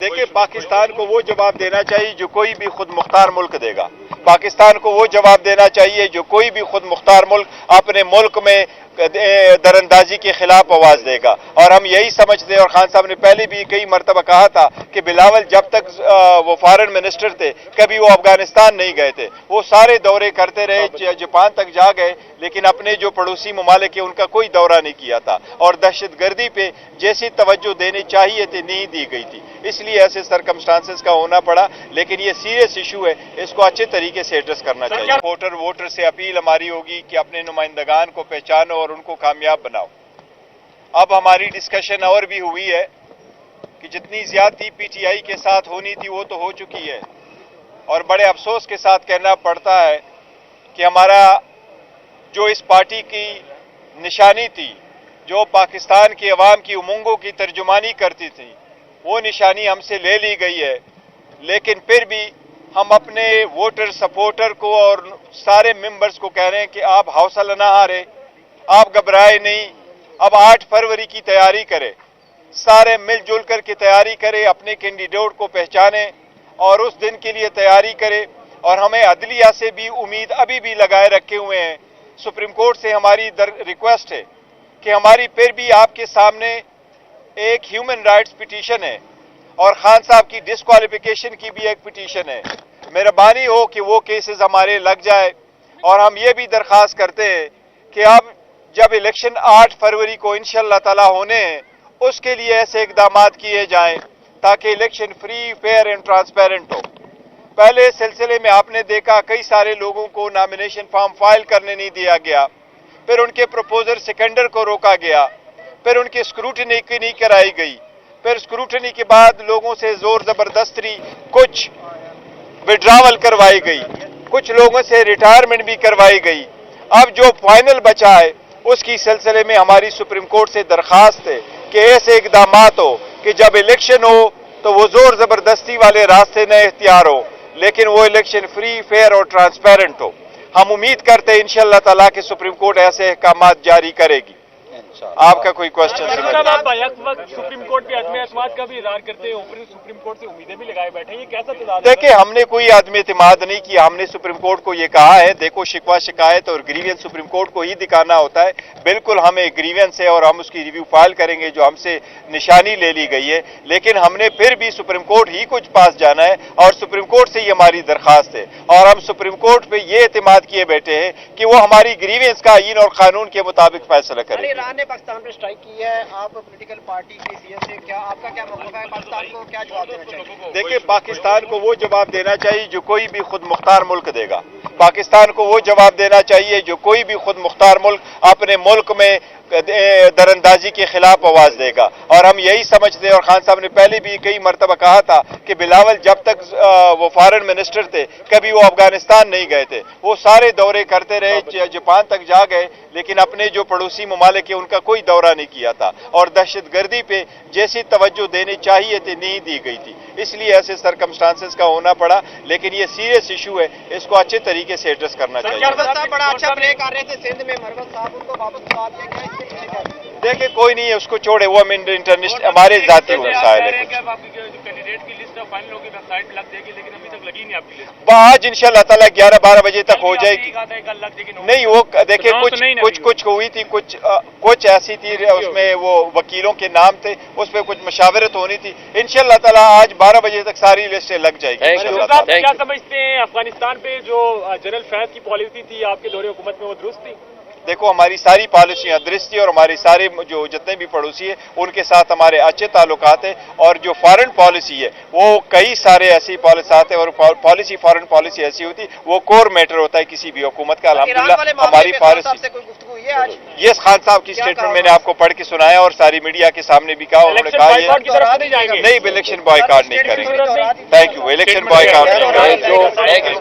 देखिए, पाकिस्तान को वो जवाब देना चाहिए जो कोई भी खुद मुख्तार मुल्क देगा। पाकिस्तान को वो जवाब देना चाहिए जो कोई भी खुद मुख्तार मुल्क अपने मुल्क में दरअंदाजी के खिलाफ आवाज देगा। और हम यही समझते हैं, और खान साहब ने पहले भी कई मरतबा कहा था कि बिलावल जब तक वो फॉरेन मिनिस्टर थे कभी वो अफगानिस्तान नहीं गए थे। वो सारे दौरे करते रहे, जापान तक जा गए, लेकिन अपने जो पड़ोसी ममालिक है उनका कोई दौरा नहीं किया था। और दहशतगर्दी पे जैसी तवज्जो देनी चाहिए थी नहीं दी गई थी, इसलिए ऐसे सरकमस्टांसेस का होना पड़ा। लेकिन ये सीरियस इशू है, इसको अच्छे तरीके से एड्रेस करना चाहिए। वोटर से अपील हमारी होगी कि अपने नुमाइंदगान को पहचानो और उनको कामयाब बनाओ। अब हमारी डिस्कशन और भी हुई है कि जितनी ज्यादती पीटीआई के साथ होनी थी वो तो हो चुकी है, और बड़े अफसोस के साथ कहना पड़ता है कि हमारा जो इस पार्टी की निशानी थी, जो पाकिस्तान की अवाम की उमंगों की तर्जुमानी करती थी, वो निशानी हमसे ले ली गई है। लेकिन फिर भी हम अपने वोटर सपोर्टर को और सारे मेंबर्स को कह रहे हैं कि आप हौसला ना हारे, आप घबराए नहीं। अब 8 फरवरी की तैयारी करें, सारे मिलजुल कर के तैयारी करें, अपने कैंडिडेट को पहचानें और उस दिन के लिए तैयारी करें। और हमें अदलिया से भी उम्मीद अभी भी लगाए रखे हुए हैं। सुप्रीम कोर्ट से हमारी रिक्वेस्ट है कि हमारी फिर भी आपके सामने एक ह्यूमन राइट्स पिटीशन है और खान साहब की डिस्क्वालिफिकेशन की भी एक पिटीशन है। मेहरबानी हो कि वो केसेस हमारे लग जाए। और हम ये भी दरख्वास्त करते हैं कि अब जब इलेक्शन 8 फरवरी को इंशाअल्लाह ताला होने हैं, उसके लिए ऐसे इकदाम किए जाएं ताकि election free, fair and transparent हो। पहले सिलसिले में आपने देखा कई सारे लोगों को नॉमिनेशन फॉर्म फाइल करने नहीं दिया गया, फिर उनके प्रपोजल सेकेंडर को रोका गया, फिर उनकी स्क्रूटनी नहीं कराई गई, फिर स्क्रूटनी के बाद लोगों से जोर जबरदस्ती कुछ विड्रावल करवाई गई, कुछ लोगों से रिटायरमेंट भी करवाई गई। अब जो फाइनल बचा है उसकी सिलसिले में हमारी सुप्रीम कोर्ट से दरखास्त है कि ऐसे इकदाम हो कि जब इलेक्शन हो तो वो जोर जबरदस्ती वाले रास्ते न इख्तियार हो, लेकिन वो इलेक्शन फ्री, फेयर और ट्रांसपेरेंट हो। हम उम्मीद करते हैं इंशाअल्लाह ताला कि सुप्रीम कोर्ट ऐसे अहकाम जारी करेगी। आपका कोई क्वेश्चन? सुप्रीम कोर्ट पे अदम एतमाद का भी इजहार करते हैं, ऊपर सुप्रीम कोर्ट से उम्मीदें भी लगाए बैठे हैं, ये कैसा तजाद? देखिए, हमने कोई अदम एतमाद नहीं किया। हमने सुप्रीम कोर्ट को ये कहा है, देखो शिकवा शिकायत और ग्रीवियंस सुप्रीम कोर्ट को ही दिखाना होता है। बिल्कुल हमें ग्रीवियंस है और हम उसकी रिव्यू फाइल करेंगे जो हमसे निशानी ले ली गई है। लेकिन हमने फिर भी सुप्रीम कोर्ट ही कुछ पास जाना है और सुप्रीम कोर्ट से ही हमारी दरखास्त है। और हम सुप्रीम कोर्ट पे ये एतमाद किए बैठे हैं कि वो हमारी ग्रीवियंस का आईन और कानून के मुताबिक फैसला करेंगे। ईरान ने पाकिस्तान पर स्ट्राइक की है, आप पॉलिटिकल पार्टी की सीएस से क्या आपका क्या मौक़िफ़ है? पाकिस्तान को क्या जवाब देना चाहिए? देखिए, पाकिस्तान को वो जवाब देना चाहिए जो कोई भी खुद मुख्तार मुल्क देगा। पाकिस्तान को वो जवाब देना चाहिए जो कोई भी खुद मुख्तार मुल्क अपने मुल्क में दरअंदाजी के खिलाफ आवाज देगा। और हम यही समझते हैं, और खान साहब ने पहले भी कई मरतबा कहा था कि बिलावल जब तक वो फॉरेन मिनिस्टर थे कभी वो अफगानिस्तान नहीं गए थे। वो सारे दौरे करते रहे, जापान तक जा गए, लेकिन अपने जो पड़ोसी ममालिक है उनका कोई दौरा नहीं किया था। और दहशतगर्दी पे जैसी तवज्जो देनी चाहिए थी नहीं दी गई थी, इसलिए ऐसे सरकमस्टांसेस का होना पड़ा। लेकिन ये सीरियस इशू है, इसको अच्छे तरीके से एड्रेस करना चाहिए। बड़ा अच्छा प्ले कर रहे थे सिंध में, मरवत साहब उनको वापस बुला दिया गया। देखिए, कोई नहीं है, उसको छोड़े, वो हम इंटरनेशनल हमारे जाती मसाइल है। कैंडिडेट की लिस्ट फाइनल होगी, वेबसाइट लग जाएगी, लेकिन अभी तक लगी नहीं आपकी लिस्ट। आज इंशाअल्लाह ताला 11-12 बजे तक हो जाएगी। नहीं, वो देखिए कुछ हुई थी, कुछ ऐसी थी, उसमें वो वकीलों के नाम थे, उस पर कुछ मशावरत होनी थी। इंशाअल्लाह ताला आज 12 बजे तक सारी लिस्टें लग जाएगी। क्या समझते हैं अफगानिस्तान पे जो जनरल फैज की पॉलिसी थी आपके दौरे हुकूमत में, वो दुरुस्त थी? देखो, हमारी सारी पॉलिसियां दुरुस्त थी और हमारे सारे जो जितने भी पड़ोसी है उनके साथ हमारे अच्छे ताल्लुकात है। और जो फॉरेन पॉलिसी है वो कई सारे ऐसी पॉलिसी है, और पॉलिसी फॉरेन पॉलिसी ऐसी होती वो कोर मैटर होता है किसी भी हुकूमत का। अल्हम्दुलिल्लाह हमारी पॉलिसी, ये खान साहब की स्टेटमेंट मैंने आपको पढ़ के सुनाया और सारी मीडिया के सामने भी कहा। उन्होंने कहा नहीं, इलेक्शन बॉयकॉट नहीं करेंगे। थैंक यू, इलेक्शन बॉयकॉट नहीं करेंगे।